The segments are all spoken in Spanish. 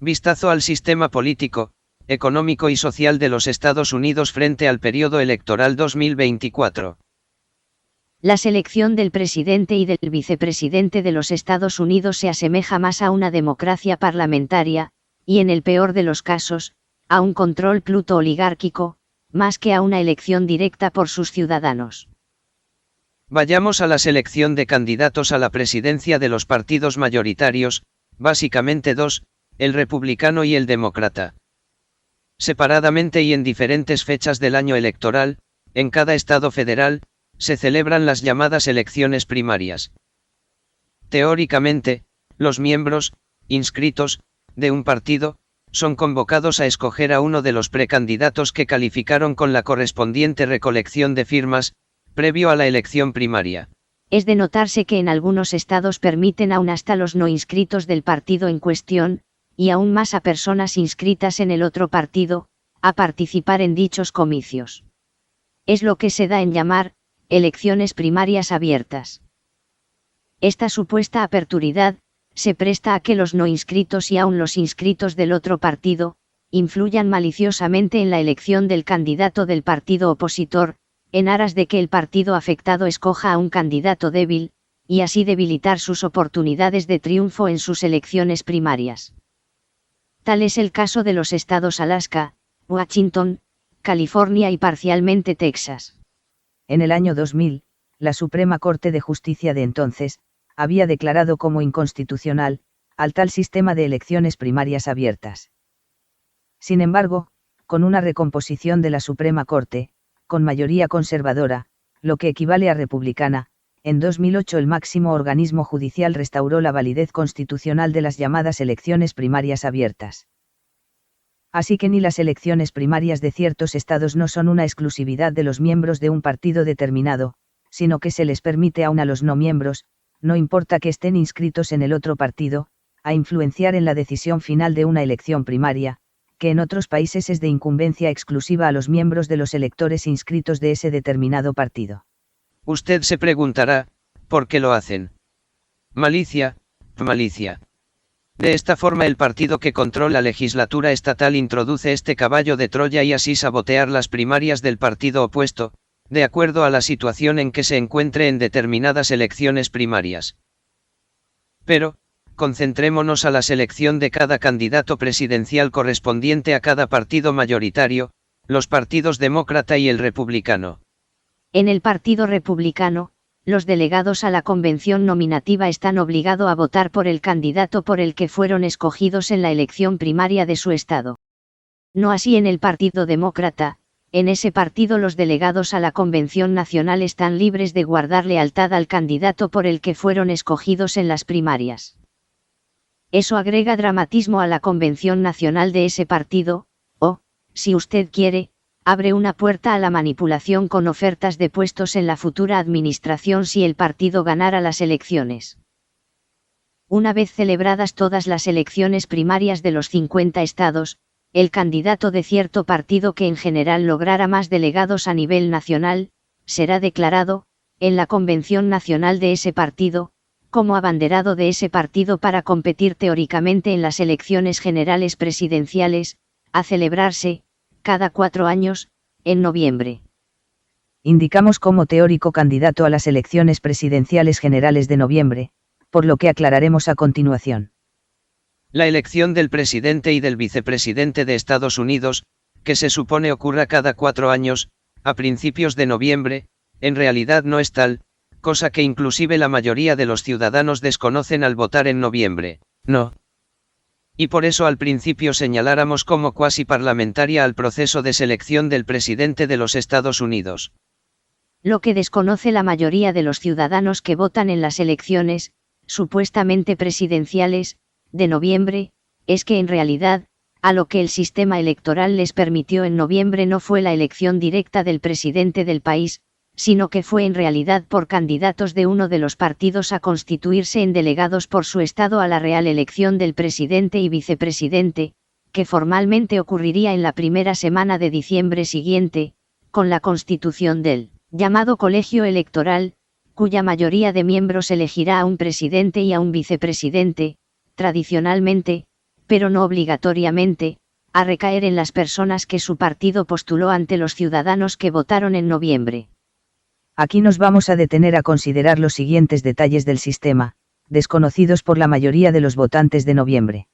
Vistazo al sistema político, económico y social de los Estados Unidos frente al periodo electoral 2024. La selección del presidente y del vicepresidente de los Estados Unidos se asemeja más a una democracia parlamentaria, y en el peor de los casos, a un control pluto-oligárquico, más que a una elección directa por sus ciudadanos. Vayamos a la selección de candidatos a la presidencia de los partidos mayoritarios, básicamente dos, el republicano y el demócrata. Separadamente y en diferentes fechas del año electoral, en cada estado federal, se celebran las llamadas elecciones primarias. Teóricamente, los miembros, inscritos, de un partido, son convocados a escoger a uno de los precandidatos que calificaron con la correspondiente recolección de firmas, previo a la elección primaria. Es de notarse que en algunos estados permiten aún hasta los no inscritos del partido en cuestión, y aún más a personas inscritas en el otro partido, a participar en dichos comicios. Es lo que se da en llamar, elecciones primarias abiertas. Esta supuesta aperturidad, se presta a que los no inscritos y aún los inscritos del otro partido, influyan maliciosamente en la elección del candidato del partido opositor, en aras de que el partido afectado escoja a un candidato débil, y así debilitar sus oportunidades de triunfo en sus elecciones primarias. Tal es el caso de los estados Alaska, Washington, California y parcialmente Texas. En el año 2000, la Suprema Corte de Justicia de entonces, había declarado como inconstitucional, al tal sistema de elecciones primarias abiertas. Sin embargo, con una recomposición de la Suprema Corte, con mayoría conservadora, lo que equivale a republicana, en 2008 el máximo organismo judicial restauró la validez constitucional de las llamadas elecciones primarias abiertas. Así que ni las elecciones primarias de ciertos estados no son una exclusividad de los miembros de un partido determinado, sino que se les permite aún a los no miembros, no importa que estén inscritos en el otro partido, a influenciar en la decisión final de una elección primaria, que en otros países es de incumbencia exclusiva a los miembros de los electores inscritos de ese determinado partido. Usted se preguntará, ¿por qué lo hacen? Malicia, malicia. De esta forma el partido que controla la legislatura estatal introduce este caballo de Troya y así sabotear las primarias del partido opuesto, de acuerdo a la situación en que se encuentre en determinadas elecciones primarias. Pero, concentrémonos a la selección de cada candidato presidencial correspondiente a cada partido mayoritario, los partidos demócrata y el republicano. En el Partido Republicano, los delegados a la convención nominativa están obligados a votar por el candidato por el que fueron escogidos en la elección primaria de su estado. No así en el Partido Demócrata. En ese partido los delegados a la Convención Nacional están libres de guardar lealtad al candidato por el que fueron escogidos en las primarias. Eso agrega dramatismo a la Convención Nacional de ese partido, o, si usted quiere, abre una puerta a la manipulación con ofertas de puestos en la futura administración si el partido ganara las elecciones. Una vez celebradas todas las elecciones primarias de los 50 estados, el candidato de cierto partido que en general lograra más delegados a nivel nacional, será declarado, en la convención nacional de ese partido, como abanderado de ese partido para competir teóricamente en las elecciones generales presidenciales, a celebrarse, cada 4 años, en noviembre. Indicamos como teórico candidato a las elecciones presidenciales generales de noviembre, por lo que aclararemos a continuación. La elección del presidente y del vicepresidente de Estados Unidos, que se supone ocurra cada 4 años, a principios de noviembre, en realidad no es tal, cosa que inclusive la mayoría de los ciudadanos desconocen al votar en noviembre, no. Y por eso al principio señaláramos como cuasi parlamentaria al proceso de selección del presidente de los Estados Unidos. Lo que desconoce la mayoría de los ciudadanos que votan en las elecciones, supuestamente presidenciales, de noviembre, es que en realidad, a lo que el sistema electoral les permitió en noviembre no fue la elección directa del presidente del país, sino que fue en realidad por candidatos de uno de los partidos a constituirse en delegados por su estado a la real elección del presidente y vicepresidente, que formalmente ocurriría en la primera semana de diciembre siguiente, con la constitución del llamado colegio electoral, cuya mayoría de miembros elegirá a un presidente y a un vicepresidente, tradicionalmente, pero no obligatoriamente, a recaer en las personas que su partido postuló ante los ciudadanos que votaron en noviembre. Aquí nos vamos a detener a considerar los siguientes detalles del sistema, desconocidos por la mayoría de los votantes de noviembre.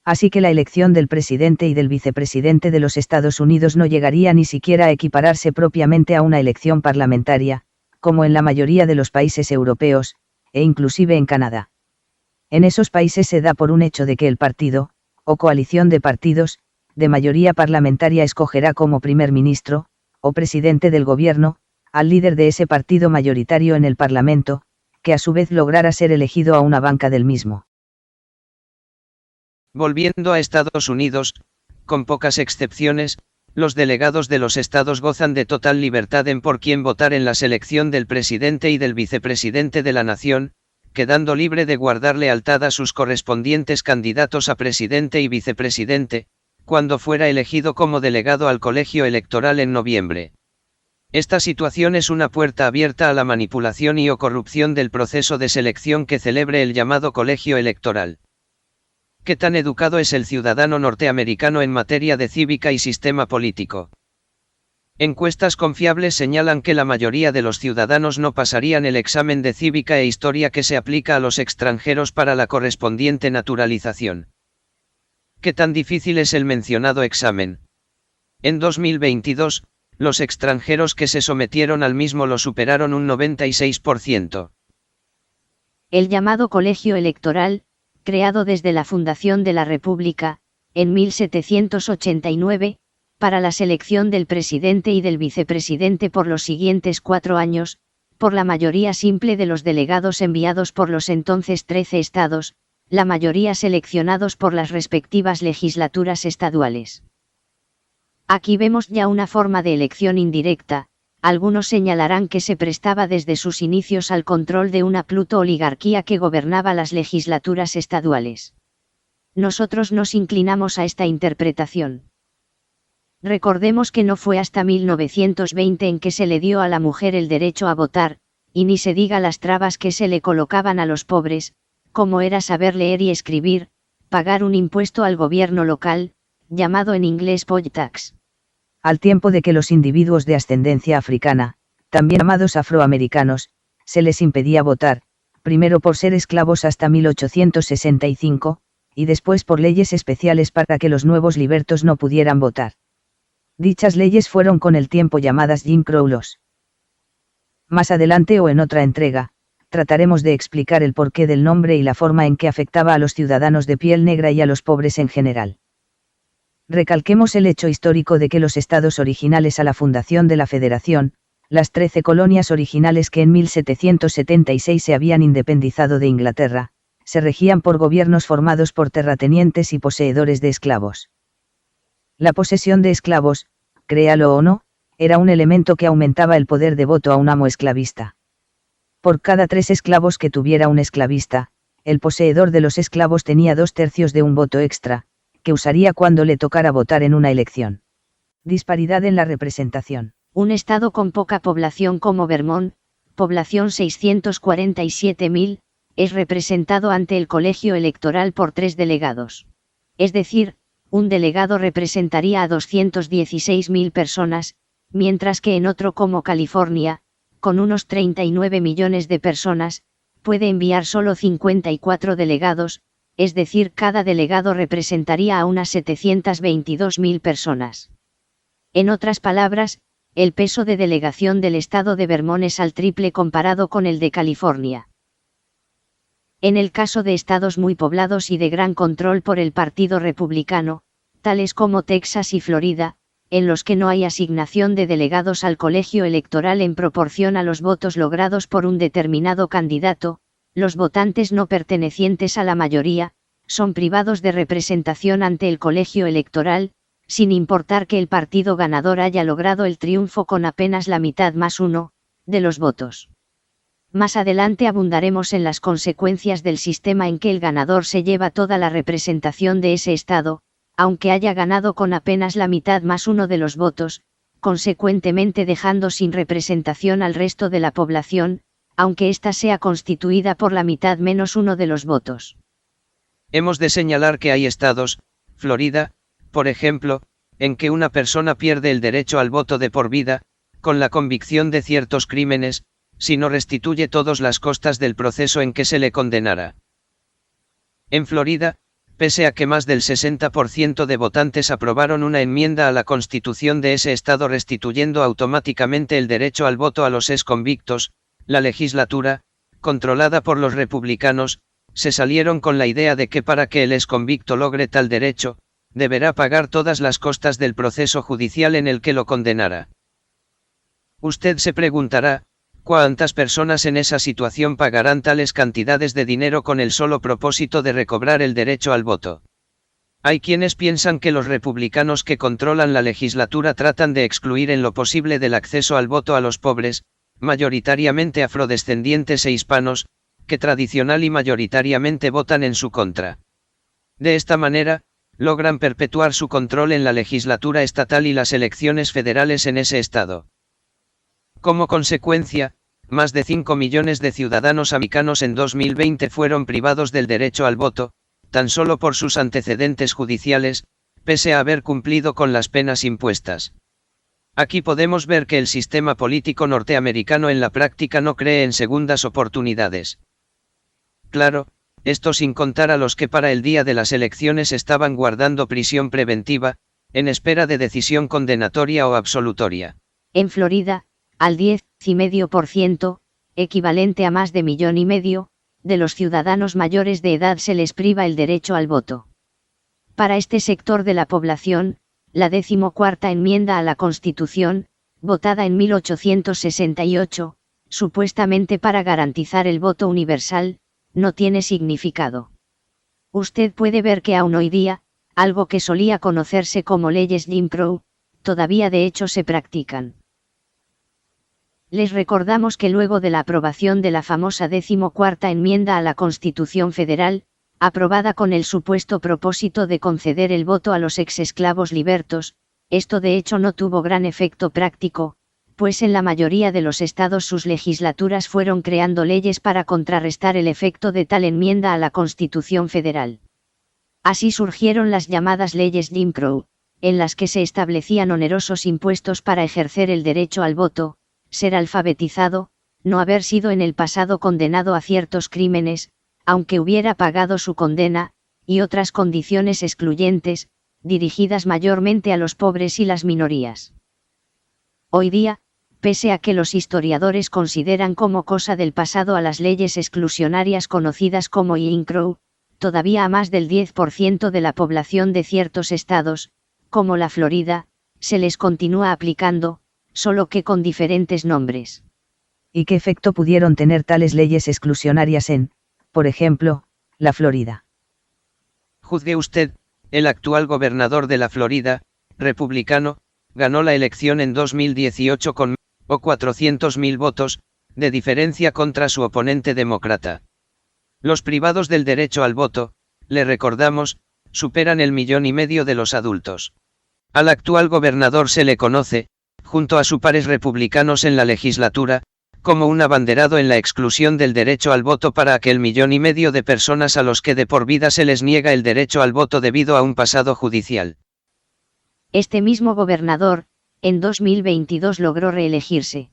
Así que la elección del presidente y del vicepresidente de los Estados Unidos no llegaría ni siquiera a equipararse propiamente a una elección parlamentaria, como en la mayoría de los países europeos, e inclusive en Canadá. En esos países se da por un hecho de que el partido, o coalición de partidos, de mayoría parlamentaria escogerá como primer ministro, o presidente del gobierno, al líder de ese partido mayoritario en el Parlamento, que a su vez lograra ser elegido a una banca del mismo. Volviendo a Estados Unidos, con pocas excepciones, los delegados de los estados gozan de total libertad en por quién votar en la selección del presidente y del vicepresidente de la nación, quedando libre de guardar lealtad a sus correspondientes candidatos a presidente y vicepresidente, cuando fuera elegido como delegado al colegio electoral en noviembre. Esta situación es una puerta abierta a la manipulación y o corrupción del proceso de selección que celebre el llamado colegio electoral. ¿Qué tan educado es el ciudadano norteamericano en materia de cívica y sistema político? Encuestas confiables señalan que la mayoría de los ciudadanos no pasarían el examen de cívica e historia que se aplica a los extranjeros para la correspondiente naturalización. ¿Qué tan difícil es el mencionado examen? En 2022, los extranjeros que se sometieron al mismo lo superaron un 96%. El llamado colegio electoral, creado desde la fundación de la República, en 1789, para la selección del presidente y del vicepresidente por los siguientes 4 años, por la mayoría simple de los delegados enviados por los entonces 13 estados, la mayoría seleccionados por las respectivas legislaturas estaduales. Aquí vemos ya una forma de elección indirecta. Algunos señalarán que se prestaba desde sus inicios al control de una pluto-oligarquía que gobernaba las legislaturas estaduales. Nosotros nos inclinamos a esta interpretación. Recordemos que no fue hasta 1920 en que se le dio a la mujer el derecho a votar, y ni se diga las trabas que se le colocaban a los pobres, como era saber leer y escribir, pagar un impuesto al gobierno local, llamado en inglés poll tax. Al tiempo de que los individuos de ascendencia africana, también llamados afroamericanos, se les impedía votar, primero por ser esclavos hasta 1865, y después por leyes especiales para que los nuevos libertos no pudieran votar. Dichas leyes fueron con el tiempo llamadas Jim Crow Laws. Más adelante o en otra entrega, trataremos de explicar el porqué del nombre y la forma en que afectaba a los ciudadanos de piel negra y a los pobres en general. Recalquemos el hecho histórico de que los estados originales a la fundación de la Federación, las 13 colonias originales que en 1776 se habían independizado de Inglaterra, se regían por gobiernos formados por terratenientes y poseedores de esclavos. La posesión de esclavos, créalo o no, era un elemento que aumentaba el poder de voto a un amo esclavista. Por cada 3 esclavos que tuviera un esclavista, el poseedor de los esclavos tenía 2/3 de un voto extra, que usaría cuando le tocara votar en una elección. Disparidad en la representación. Un estado con poca población como Vermont, población 647.000, es representado ante el colegio electoral por 3 delegados. Es decir, un delegado representaría a 216.000 personas, mientras que en otro como California, con unos 39 millones de personas, puede enviar solo 54 delegados, es decir, cada delegado representaría a unas 722.000 personas. En otras palabras, el peso de delegación del estado de Vermont es al triple comparado con el de California. En el caso de estados muy poblados y de gran control por el Partido Republicano, tales como Texas y Florida, en los que no hay asignación de delegados al colegio electoral en proporción a los votos logrados por un determinado candidato, los votantes no pertenecientes a la mayoría, son privados de representación ante el colegio electoral, sin importar que el partido ganador haya logrado el triunfo con apenas la mitad más 1, de los votos. Más adelante abundaremos en las consecuencias del sistema en que el ganador se lleva toda la representación de ese estado, aunque haya ganado con apenas la mitad más 1 de los votos, consecuentemente dejando sin representación al resto de la población, aunque ésta sea constituida por la mitad menos 1 de los votos. Hemos de señalar que hay estados, Florida, por ejemplo, en que una persona pierde el derecho al voto de por vida, con la convicción de ciertos crímenes, si no restituye todas las costas del proceso en que se le condenara. En Florida, pese a que más del 60% de votantes aprobaron una enmienda a la constitución de ese estado restituyendo automáticamente el derecho al voto a los exconvictos, la legislatura, controlada por los republicanos, se salieron con la idea de que para que el exconvicto logre tal derecho, deberá pagar todas las costas del proceso judicial en el que lo condenara. Usted se preguntará, ¿cuántas personas en esa situación pagarán tales cantidades de dinero con el solo propósito de recobrar el derecho al voto? Hay quienes piensan que los republicanos que controlan la legislatura tratan de excluir en lo posible del acceso al voto a los pobres, mayoritariamente afrodescendientes e hispanos, que tradicional y mayoritariamente votan en su contra. De esta manera, logran perpetuar su control en la legislatura estatal y las elecciones federales en ese estado. Como consecuencia, más de 5 millones de ciudadanos americanos en 2020 fueron privados del derecho al voto, tan solo por sus antecedentes judiciales, pese a haber cumplido con las penas impuestas. Aquí podemos ver que el sistema político norteamericano en la práctica no cree en segundas oportunidades. Claro, esto sin contar a los que para el día de las elecciones estaban guardando prisión preventiva, en espera de decisión condenatoria o absolutoria. En Florida, al 10,5%, equivalente a más de 1,5 millones, de los ciudadanos mayores de edad se les priva el derecho al voto. Para este sector de la población, la 14ª enmienda a la Constitución, votada en 1868, supuestamente para garantizar el voto universal, no tiene significado. Usted puede ver que aún hoy día, algo que solía conocerse como leyes Jim Crow, todavía de hecho se practican. Les recordamos que luego de la aprobación de la famosa 14ª enmienda a la Constitución Federal, aprobada con el supuesto propósito de conceder el voto a los exesclavos libertos, esto de hecho no tuvo gran efecto práctico, pues en la mayoría de los estados sus legislaturas fueron creando leyes para contrarrestar el efecto de tal enmienda a la Constitución Federal. Así surgieron las llamadas leyes Jim Crow, en las que se establecían onerosos impuestos para ejercer el derecho al voto, ser alfabetizado, no haber sido en el pasado condenado a ciertos crímenes, aunque hubiera pagado su condena, y otras condiciones excluyentes, dirigidas mayormente a los pobres y las minorías. Hoy día, pese a que los historiadores consideran como cosa del pasado a las leyes exclusionarias conocidas como Jim Crow, todavía a más del 10% de la población de ciertos estados, como la Florida, se les continúa aplicando, solo que con diferentes nombres. ¿Y qué efecto pudieron tener tales leyes exclusionarias en, por ejemplo, la Florida? Juzgue usted, el actual gobernador de la Florida, republicano, ganó la elección en 2018 con 400.000 votos, de diferencia contra su oponente demócrata. Los privados del derecho al voto, le recordamos, superan el 1,5 millones de los adultos. Al actual gobernador se le conoce, junto a sus pares republicanos en la legislatura, como un abanderado en la exclusión del derecho al voto para aquel 1,5 millones de personas a los que de por vida se les niega el derecho al voto debido a un pasado judicial. Este mismo gobernador, en 2022 logró reelegirse.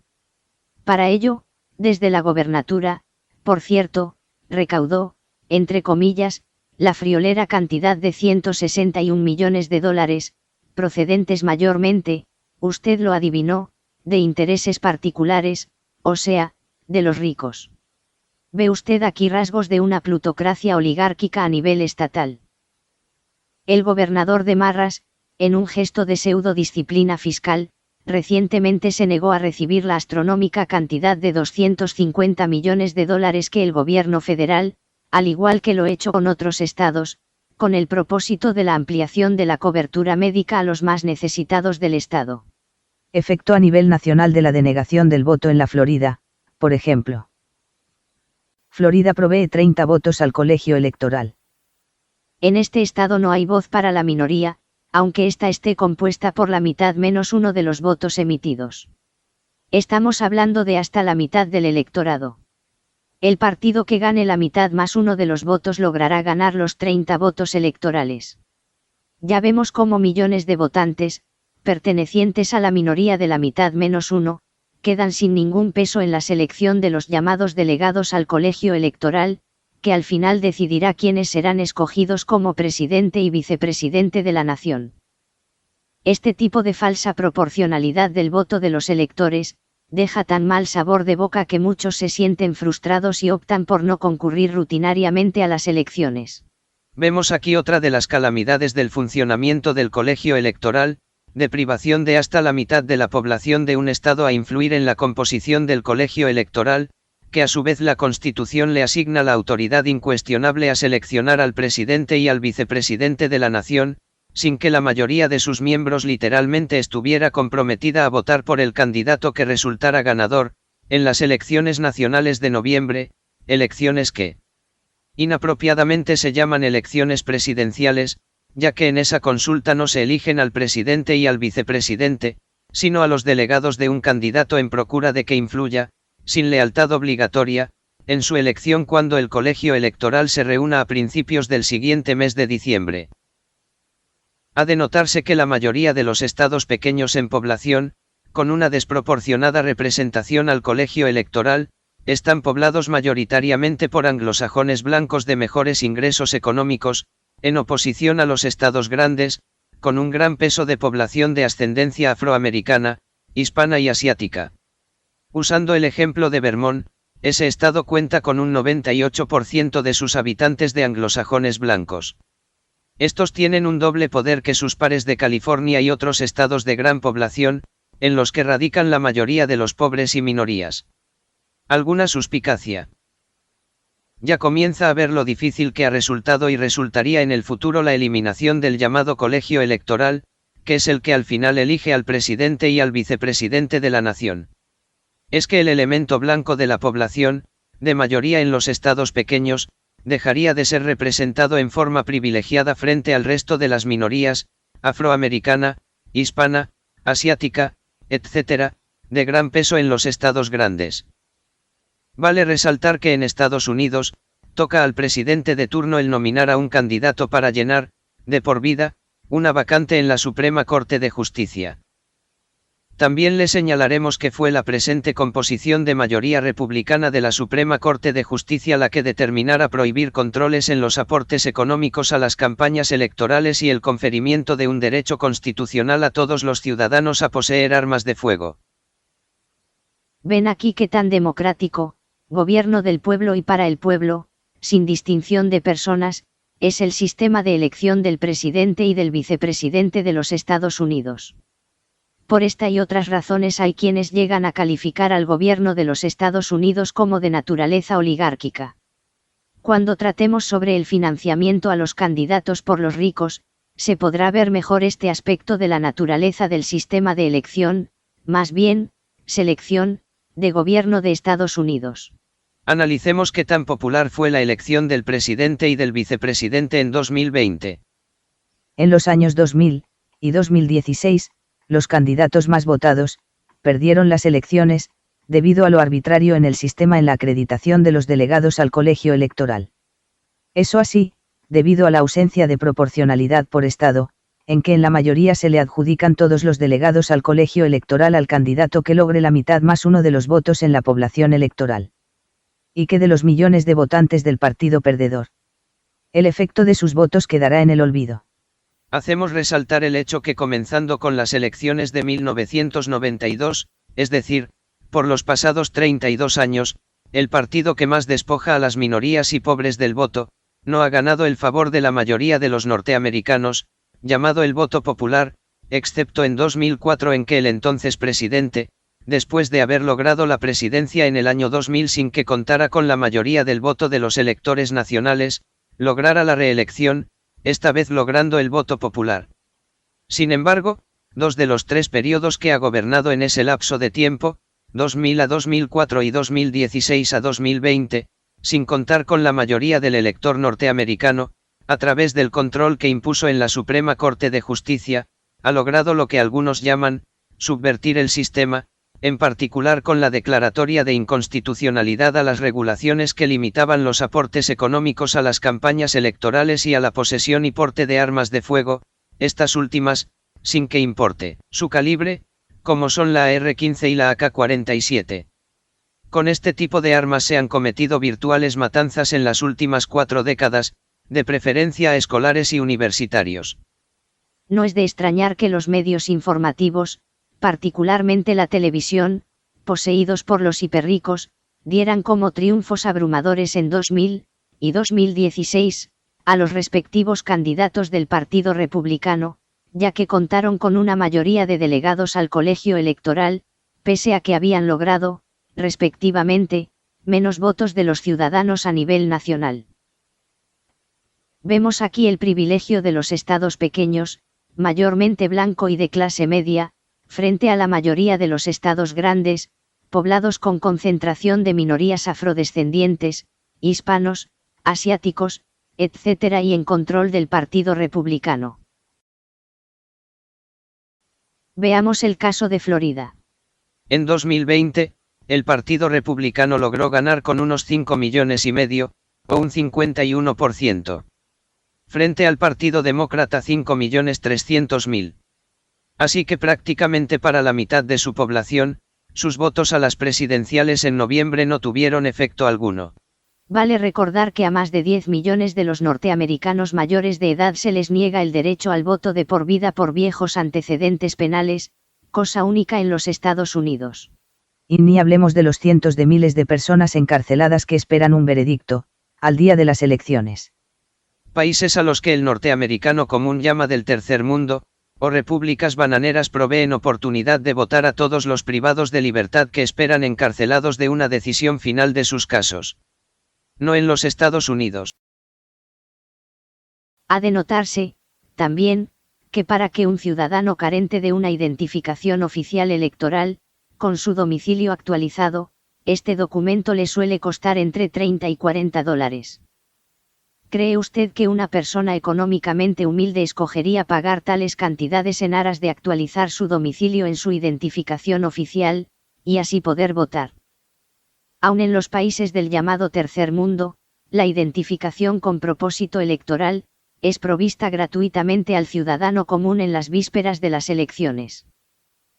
Para ello, desde la gobernatura, por cierto, recaudó, entre comillas, la friolera cantidad de 161 millones de dólares, procedentes mayormente, usted lo adivinó, de intereses particulares, o sea, de los ricos. Ve usted aquí rasgos de una plutocracia oligárquica a nivel estatal. El gobernador de Marras, en un gesto de pseudo-disciplina fiscal, recientemente se negó a recibir la astronómica cantidad de 250 millones de dólares que el gobierno federal, al igual que lo hecho con otros estados, con el propósito de la ampliación de la cobertura médica a los más necesitados del estado. Efecto a nivel nacional de la denegación del voto en la Florida, por ejemplo. Florida provee 30 votos al colegio electoral. En este estado no hay voz para la minoría, aunque ésta esté compuesta por la mitad menos uno de los votos emitidos. Estamos hablando de hasta la mitad del electorado. El partido que gane la mitad más uno de los votos logrará ganar los 30 votos electorales. Ya vemos cómo millones de votantes, pertenecientes a la minoría de la mitad menos uno, quedan sin ningún peso en la selección de los llamados delegados al colegio electoral, que al final decidirá quiénes serán escogidos como presidente y vicepresidente de la nación. Este tipo de falsa proporcionalidad del voto de los electores, deja tan mal sabor de boca que muchos se sienten frustrados y optan por no concurrir rutinariamente a las elecciones. Vemos aquí otra de las calamidades del funcionamiento del colegio electoral, de privación de hasta la mitad de la población de un Estado a influir en la composición del colegio electoral, que a su vez la Constitución le asigna la autoridad incuestionable a seleccionar al presidente y al vicepresidente de la nación, sin que la mayoría de sus miembros literalmente estuviera comprometida a votar por el candidato que resultara ganador, en las elecciones nacionales de noviembre, elecciones que inapropiadamente se llaman elecciones presidenciales, ya que en esa consulta no se eligen al presidente y al vicepresidente, sino a los delegados de un candidato en procura de que influya, sin lealtad obligatoria, en su elección cuando el colegio electoral se reúna a principios del siguiente mes de diciembre. Ha de notarse que la mayoría de los estados pequeños en población, con una desproporcionada representación al colegio electoral, están poblados mayoritariamente por anglosajones blancos de mejores ingresos económicos, en oposición a los estados grandes, con un gran peso de población de ascendencia afroamericana, hispana y asiática. Usando el ejemplo de Vermont, ese estado cuenta con un 98% de sus habitantes de anglosajones blancos. Estos tienen un doble poder que sus pares de California y otros estados de gran población, en los que radican la mayoría de los pobres y minorías. Alguna suspicacia. Ya comienza a ver lo difícil que ha resultado y resultaría en el futuro la eliminación del llamado colegio electoral, que es el que al final elige al presidente y al vicepresidente de la nación. Es que el elemento blanco de la población, de mayoría en los estados pequeños, dejaría de ser representado en forma privilegiada frente al resto de las minorías, afroamericana, hispana, asiática, etc., de gran peso en los estados grandes. Vale resaltar que en Estados Unidos, toca al presidente de turno el nominar a un candidato para llenar, de por vida, una vacante en la Suprema Corte de Justicia. También le señalaremos que fue la presente composición de mayoría republicana de la Suprema Corte de Justicia la que determinara prohibir controles en los aportes económicos a las campañas electorales y el conferimiento de un derecho constitucional a todos los ciudadanos a poseer armas de fuego. Ven aquí qué tan democrático, gobierno del pueblo y para el pueblo, sin distinción de personas, es el sistema de elección del presidente y del vicepresidente de los Estados Unidos. Por esta y otras razones hay quienes llegan a calificar al gobierno de los Estados Unidos como de naturaleza oligárquica. Cuando tratemos sobre el financiamiento a los candidatos por los ricos, se podrá ver mejor este aspecto de la naturaleza del sistema de elección, más bien, selección, de gobierno de Estados Unidos. Analicemos qué tan popular fue la elección del presidente y del vicepresidente en 2020. En los años 2000 y 2016, los candidatos más votados, perdieron las elecciones, debido a lo arbitrario en el sistema en la acreditación de los delegados al colegio electoral. Eso así, debido a la ausencia de proporcionalidad por estado, en que en la mayoría se le adjudican todos los delegados al colegio electoral al candidato que logre la mitad más uno de los votos en la población electoral. Y que de los millones de votantes del partido perdedor. El efecto de sus votos quedará en el olvido. Hacemos resaltar el hecho que comenzando con las elecciones de 1992, es decir, por los pasados 32 años, el partido que más despoja a las minorías y pobres del voto, no ha ganado el favor de la mayoría de los norteamericanos, llamado el voto popular, excepto en 2004 en que el entonces presidente, después de haber logrado la presidencia en el año 2000 sin que contara con la mayoría del voto de los electores nacionales, lograra la reelección, esta vez logrando el voto popular. Sin embargo, 2 de los 3 periodos que ha gobernado en ese lapso de tiempo, 2000 a 2004 y 2016 a 2020, sin contar con la mayoría del elector norteamericano, a través del control que impuso en la Suprema Corte de Justicia, ha logrado lo que algunos llaman, subvertir el sistema, en particular con la declaratoria de inconstitucionalidad a las regulaciones que limitaban los aportes económicos a las campañas electorales y a la posesión y porte de armas de fuego, estas últimas, sin que importe su calibre, como son la AR-15 y la AK-47. Con este tipo de armas se han cometido virtuales matanzas en las últimas 4 décadas, de preferencia a escolares y universitarios. No es de extrañar que los medios informativos, particularmente la televisión, poseídos por los hiperricos, dieran como triunfos abrumadores en 2000 y 2016, a los respectivos candidatos del Partido Republicano, ya que contaron con una mayoría de delegados al colegio electoral, pese a que habían logrado, respectivamente, menos votos de los ciudadanos a nivel nacional. Vemos aquí el privilegio de los estados pequeños, mayormente blanco y de clase media, frente a la mayoría de los estados grandes, poblados con concentración de minorías afrodescendientes, hispanos, asiáticos, etc. y en control del Partido Republicano. Veamos el caso de Florida. En 2020, el Partido Republicano logró ganar con unos 5,5 millones, o un 51%. Frente al Partido Demócrata 5,3 millones. Así que prácticamente para la mitad de su población, sus votos a las presidenciales en noviembre no tuvieron efecto alguno. Vale recordar que a más de 10 millones de los norteamericanos mayores de edad se les niega el derecho al voto de por vida por viejos antecedentes penales, cosa única en los Estados Unidos. Y ni hablemos de los cientos de miles de personas encarceladas que esperan un veredicto, al día de las elecciones. Países a los que el norteamericano común llama del tercer mundo, o repúblicas bananeras proveen oportunidad de votar a todos los privados de libertad que esperan encarcelados de una decisión final de sus casos. No en los Estados Unidos. Ha de notarse, también, que para que un ciudadano carente de una identificación oficial electoral, con su domicilio actualizado, este documento le suele costar entre 30 y 40 dólares. ¿Cree usted que una persona económicamente humilde escogería pagar tales cantidades en aras de actualizar su domicilio en su identificación oficial, y así poder votar? Aun en los países del llamado tercer mundo, la identificación con propósito electoral, es provista gratuitamente al ciudadano común en las vísperas de las elecciones.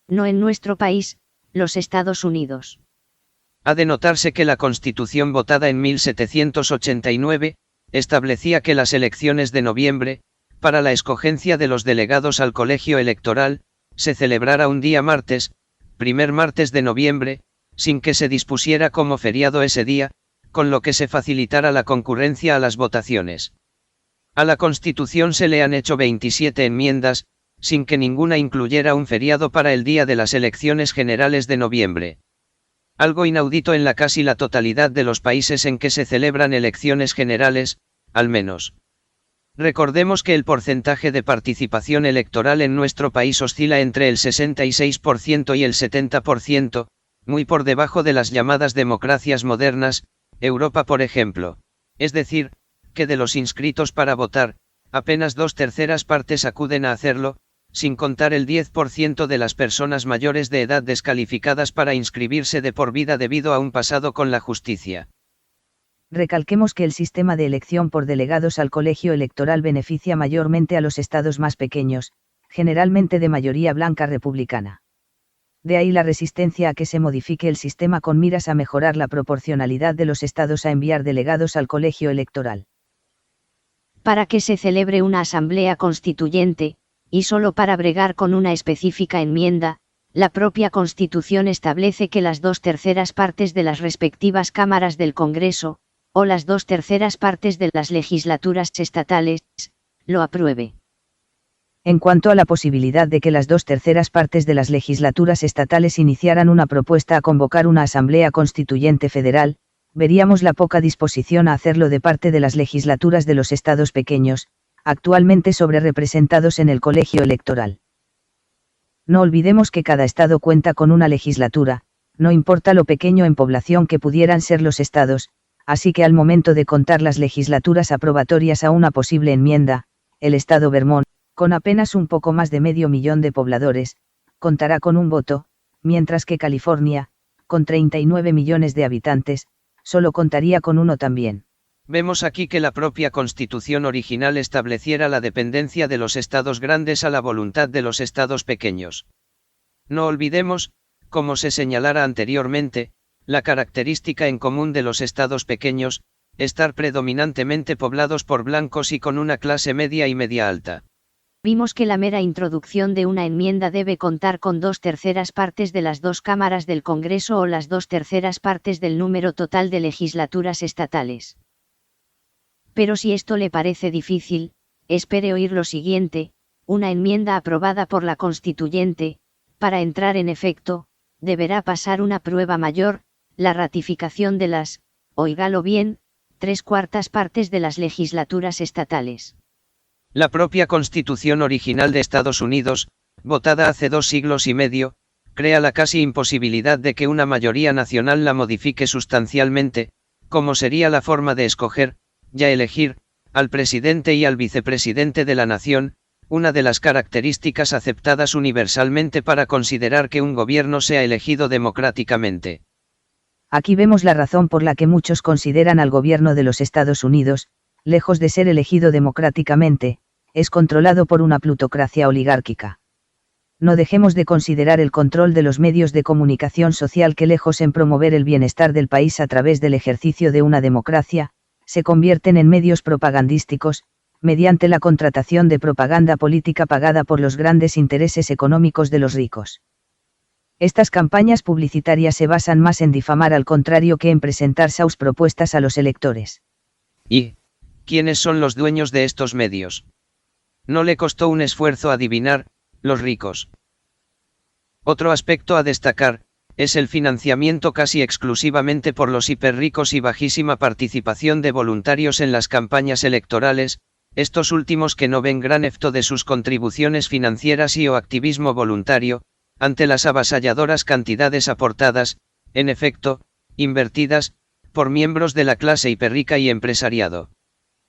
No en nuestro país, los Estados Unidos. Ha de notarse que la Constitución votada en 1789, establecía que las elecciones de noviembre, para la escogencia de los delegados al colegio electoral, se celebrara un día martes, primer martes de noviembre, sin que se dispusiera como feriado ese día, con lo que se facilitara la concurrencia a las votaciones. A la Constitución se le han hecho 27 enmiendas, sin que ninguna incluyera un feriado para el día de las elecciones generales de noviembre. Algo inaudito en la casi la totalidad de los países en que se celebran elecciones generales, al menos. Recordemos que el porcentaje de participación electoral en nuestro país oscila entre el 66% y el 70%, muy por debajo de las llamadas democracias modernas, Europa por ejemplo. Es decir, que de los inscritos para votar, apenas 2/3 partes acuden a hacerlo, sin contar el 10% de las personas mayores de edad descalificadas para inscribirse de por vida debido a un pasado con la justicia. Recalquemos que el sistema de elección por delegados al colegio electoral beneficia mayormente a los estados más pequeños, generalmente de mayoría blanca republicana. De ahí la resistencia a que se modifique el sistema con miras a mejorar la proporcionalidad de los estados a enviar delegados al colegio electoral. Para que se celebre una asamblea constituyente, y solo para bregar con una específica enmienda, la propia Constitución establece que las 2/3 partes de las respectivas cámaras del Congreso, o las 2/3 partes de las legislaturas estatales, lo apruebe. En cuanto a la posibilidad de que las 2/3 partes de las legislaturas estatales iniciaran una propuesta a convocar una asamblea constituyente federal, veríamos la poca disposición a hacerlo de parte de las legislaturas de los estados pequeños, actualmente sobrerepresentados en el colegio electoral. No olvidemos que cada estado cuenta con una legislatura, no importa lo pequeño en población que pudieran ser los estados, así que al momento de contar las legislaturas aprobatorias a una posible enmienda, el estado Vermont, con apenas un poco más de 500,000 de pobladores, contará con un voto, mientras que California, con 39 millones de habitantes, solo contaría con uno también. Vemos aquí que la propia Constitución original estableciera la dependencia de los estados grandes a la voluntad de los estados pequeños. No olvidemos, como se señalara anteriormente, la característica en común de los estados pequeños, estar predominantemente poblados por blancos y con una clase media y media alta. Vimos que la mera introducción de una enmienda debe contar con 2/3 partes de las dos cámaras del Congreso o las 2/3 partes del número total de legislaturas estatales. Pero si esto le parece difícil, espere oír lo siguiente: una enmienda aprobada por la Constituyente, para entrar en efecto, deberá pasar una prueba mayor, la ratificación de las, óigalo bien, 3/4 partes de las legislaturas estatales. La propia Constitución original de Estados Unidos, votada hace 2 siglos y medio, crea la casi imposibilidad de que una mayoría nacional la modifique sustancialmente, como sería la forma de escoger, ya elegir, al presidente y al vicepresidente de la nación, una de las características aceptadas universalmente para considerar que un gobierno sea elegido democráticamente. Aquí vemos la razón por la que muchos consideran al gobierno de los Estados Unidos, lejos de ser elegido democráticamente, es controlado por una plutocracia oligárquica. No dejemos de considerar el control de los medios de comunicación social que, lejos en promover el bienestar del país a través del ejercicio de una democracia, se convierten en medios propagandísticos, mediante la contratación de propaganda política pagada por los grandes intereses económicos de los ricos. Estas campañas publicitarias se basan más en difamar al contrario que en presentar sus propuestas a los electores. ¿Y quiénes son los dueños de estos medios? No le costó un esfuerzo adivinar: los ricos. Otro aspecto a destacar es el financiamiento casi exclusivamente por los hiperricos y bajísima participación de voluntarios en las campañas electorales, estos últimos que no ven gran efecto de sus contribuciones financieras y o activismo voluntario, ante las avasalladoras cantidades aportadas, en efecto, invertidas, por miembros de la clase hiperrica y empresariado.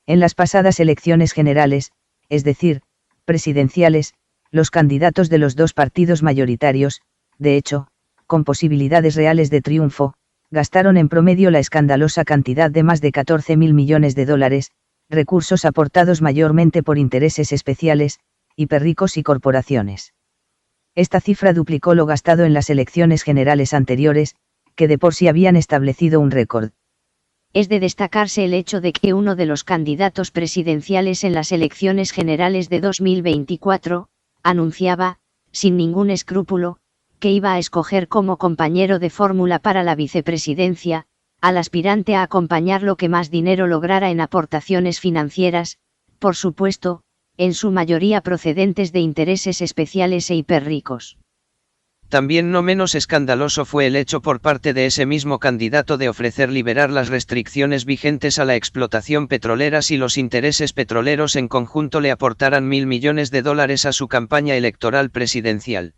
En las pasadas elecciones generales, es decir, presidenciales, los candidatos de los dos partidos mayoritarios, de hecho, con posibilidades reales de triunfo, gastaron en promedio la escandalosa cantidad de más de 14.000 millones de dólares, recursos aportados mayormente por intereses especiales, hiperricos y corporaciones. Esta cifra duplicó lo gastado en las elecciones generales anteriores, que de por sí habían establecido un récord. Es de destacarse el hecho de que uno de los candidatos presidenciales en las elecciones generales de 2024, anunciaba, sin ningún escrúpulo, que iba a escoger como compañero de fórmula para la vicepresidencia, al aspirante a acompañar lo que más dinero lograra en aportaciones financieras, por supuesto, en su mayoría procedentes de intereses especiales e hiperricos. También no menos escandaloso fue el hecho por parte de ese mismo candidato de ofrecer liberar las restricciones vigentes a la explotación petrolera si los intereses petroleros en conjunto le aportaran $1.000 millones a su campaña electoral presidencial.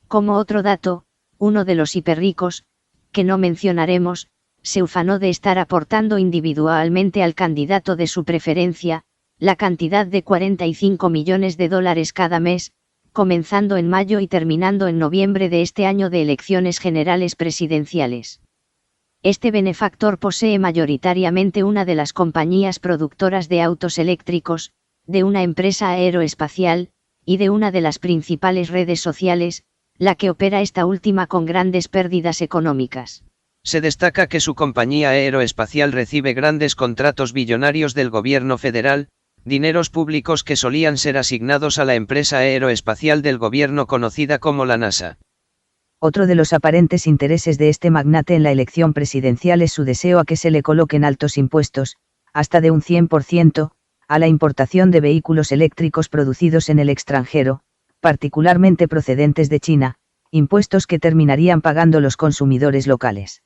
Como otro dato, uno de los hiperricos, que no mencionaremos, se ufanó de estar aportando individualmente al candidato de su preferencia, la cantidad de $45 millones cada mes, comenzando en mayo y terminando en noviembre de este año de elecciones generales presidenciales. Este benefactor posee mayoritariamente una de las compañías productoras de autos eléctricos, de una empresa aeroespacial, y de una de las principales redes sociales, la que opera esta última con grandes pérdidas económicas. Se destaca que su compañía aeroespacial recibe grandes contratos billonarios del gobierno federal, dineros públicos que solían ser asignados a la empresa aeroespacial del gobierno conocida como la NASA. Otro de los aparentes intereses de este magnate en la elección presidencial es su deseo a que se le coloquen altos impuestos, hasta de un 100%, a la importación de vehículos eléctricos producidos en el extranjero, particularmente procedentes de China, impuestos que terminarían pagando los consumidores locales.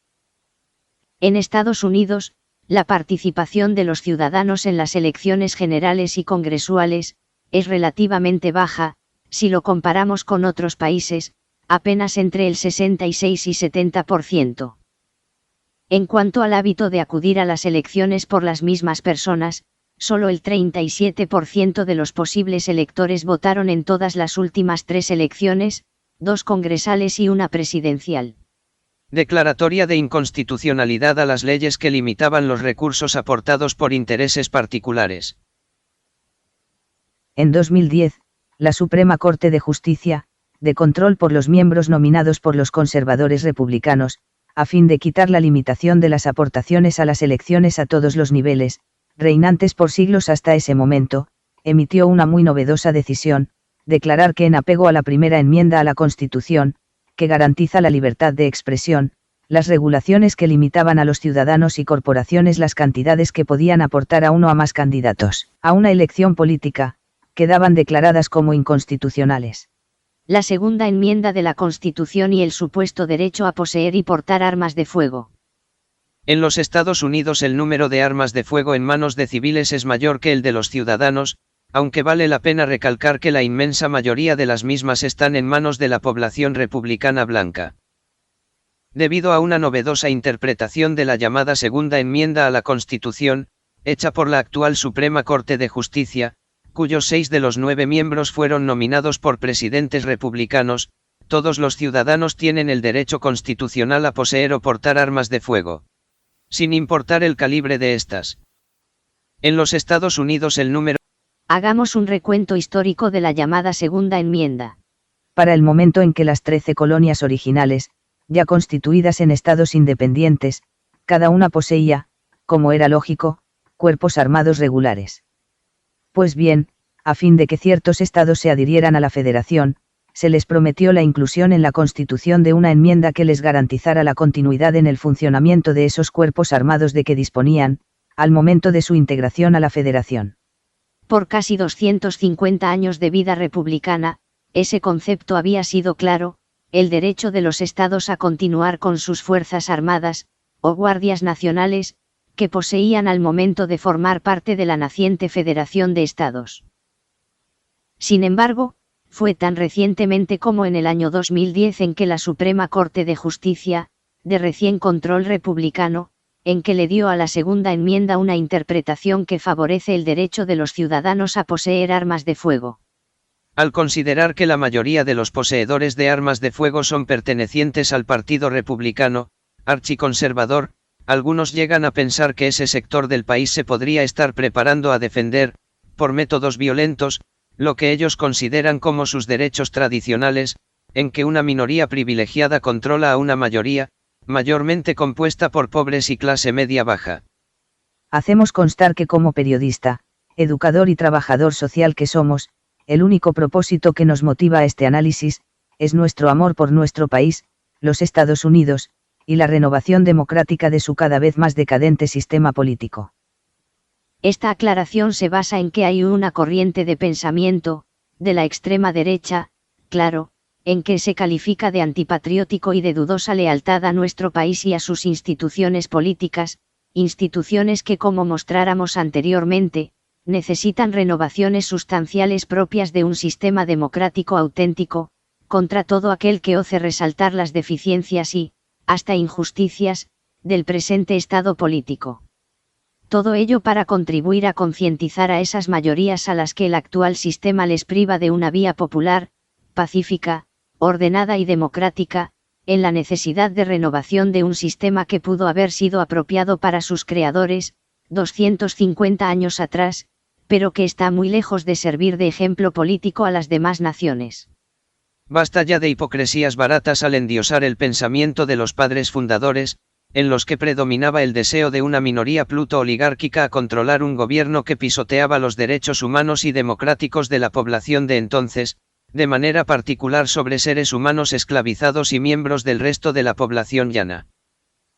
En Estados Unidos, la participación de los ciudadanos en las elecciones generales y congresuales es relativamente baja, si lo comparamos con otros países, apenas entre el 66 y 70%. En cuanto al hábito de acudir a las elecciones por las mismas personas, solo el 37% de los posibles electores votaron en todas las últimas 3 elecciones, 2 congresales y una presidencial. Declaratoria de inconstitucionalidad a las leyes que limitaban los recursos aportados por intereses particulares. En 2010, la Suprema Corte de Justicia, de control por los miembros nominados por los conservadores republicanos, a fin de quitar la limitación de las aportaciones a las elecciones a todos los niveles, reinantes por siglos hasta ese momento, emitió una muy novedosa decisión, declarar que en apego a la primera enmienda a la Constitución, que garantiza la libertad de expresión, las regulaciones que limitaban a los ciudadanos y corporaciones las cantidades que podían aportar a uno o más candidatos a una elección política, quedaban declaradas como inconstitucionales. La segunda enmienda de la Constitución y el supuesto derecho a poseer y portar armas de fuego. En los Estados Unidos el número de armas de fuego en manos de civiles es mayor que el de los ciudadanos, aunque vale la pena recalcar que la inmensa mayoría de las mismas están en manos de la población republicana blanca. Debido a una novedosa interpretación de la llamada segunda enmienda a la Constitución, hecha por la actual Suprema Corte de Justicia, cuyos 6 de los 9 miembros fueron nominados por presidentes republicanos, todos los ciudadanos tienen el derecho constitucional a poseer o portar armas de fuego, sin importar el calibre de estas. En los Estados Unidos el número... Hagamos un recuento histórico de la llamada segunda enmienda. Para el momento en que las 13 colonias originales, ya constituidas en estados independientes, cada una poseía, como era lógico, cuerpos armados regulares. Pues bien, a fin de que ciertos estados se adhirieran a la federación, se les prometió la inclusión en la Constitución de una enmienda que les garantizara la continuidad en el funcionamiento de esos cuerpos armados de que disponían, al momento de su integración a la federación. Por casi 250 años de vida republicana, ese concepto había sido claro: el derecho de los estados a continuar con sus fuerzas armadas, o guardias nacionales, que poseían al momento de formar parte de la naciente Federación de Estados. Sin embargo, fue tan recientemente como en el año 2010 en que la Suprema Corte de Justicia, de recién control republicano, en que le dio a la segunda enmienda una interpretación que favorece el derecho de los ciudadanos a poseer armas de fuego. Al considerar que la mayoría de los poseedores de armas de fuego son pertenecientes al Partido Republicano, archiconservador, algunos llegan a pensar que ese sector del país se podría estar preparando a defender, por métodos violentos, lo que ellos consideran como sus derechos tradicionales, en que una minoría privilegiada controla a una mayoría, mayormente compuesta por pobres y clase media baja. Hacemos constar que como periodista, educador y trabajador social que somos, el único propósito que nos motiva a este análisis, es nuestro amor por nuestro país, los Estados Unidos, y la renovación democrática de su cada vez más decadente sistema político. Esta aclaración se basa en que hay una corriente de pensamiento, de la extrema derecha, claro, en que se califica de antipatriótico y de dudosa lealtad a nuestro país y a sus instituciones políticas, instituciones que, como mostráramos anteriormente, necesitan renovaciones sustanciales propias de un sistema democrático auténtico, contra todo aquel que ose resaltar las deficiencias y, hasta injusticias, del presente estado político. Todo ello para contribuir a concientizar a esas mayorías a las que el actual sistema les priva de una vía popular, pacífica, ordenada y democrática, en la necesidad de renovación de un sistema que pudo haber sido apropiado para sus creadores, 250 años atrás, pero que está muy lejos de servir de ejemplo político a las demás naciones. Basta ya de hipocresías baratas al endiosar el pensamiento de los padres fundadores, en los que predominaba el deseo de una minoría pluto-oligárquica a controlar un gobierno que pisoteaba los derechos humanos y democráticos de la población de entonces, de manera particular sobre seres humanos esclavizados y miembros del resto de la población llana.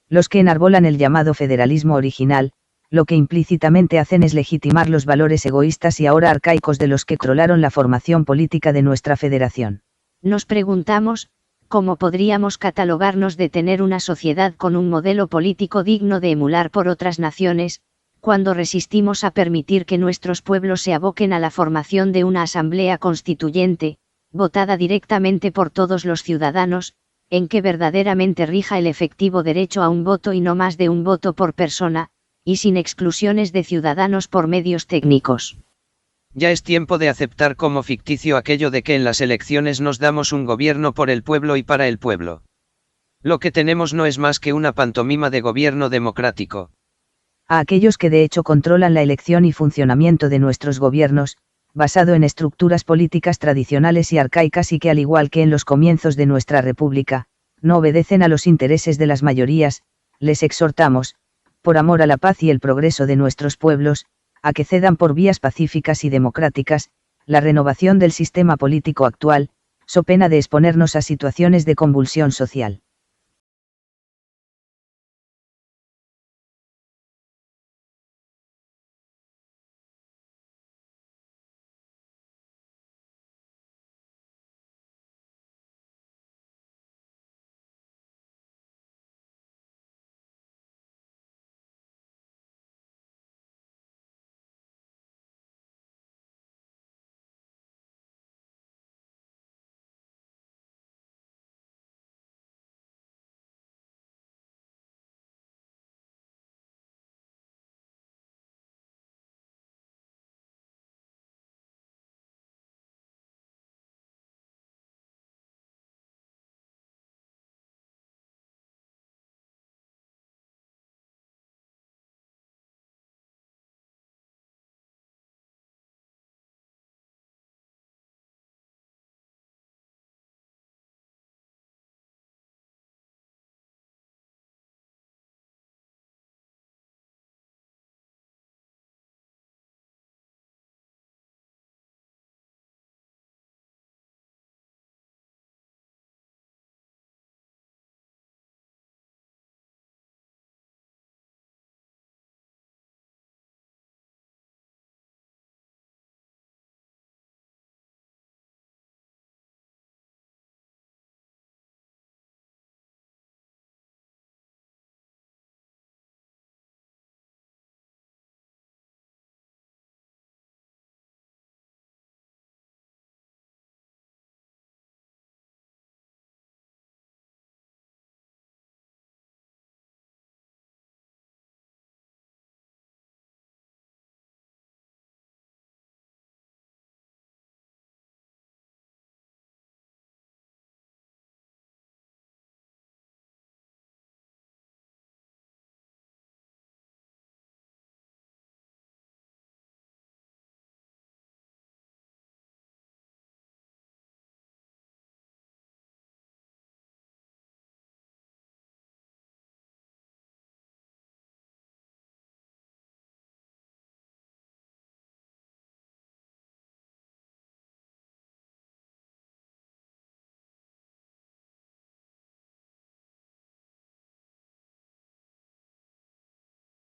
Los que enarbolan el llamado federalismo original, lo que implícitamente hacen es legitimar los valores egoístas y ahora arcaicos de los que controlaron la formación política de nuestra federación. Nos preguntamos, ¿cómo podríamos catalogarnos de tener una sociedad con un modelo político digno de emular por otras naciones, cuando resistimos a permitir que nuestros pueblos se aboquen a la formación de una asamblea constituyente, votada directamente por todos los ciudadanos, en que verdaderamente rija el efectivo derecho a un voto y no más de un voto por persona, y sin exclusiones de ciudadanos por medios técnicos? Ya es tiempo de aceptar como ficticio aquello de que en las elecciones nos damos un gobierno por el pueblo y para el pueblo. Lo que tenemos no es más que una pantomima de gobierno democrático. A aquellos que de hecho controlan la elección y funcionamiento de nuestros gobiernos, basado en estructuras políticas tradicionales y arcaicas y que al igual que en los comienzos de nuestra república, no obedecen a los intereses de las mayorías, les exhortamos, por amor a la paz y el progreso de nuestros pueblos, a que cedan por vías pacíficas y democráticas, la renovación del sistema político actual, so pena de exponernos a situaciones de convulsión social.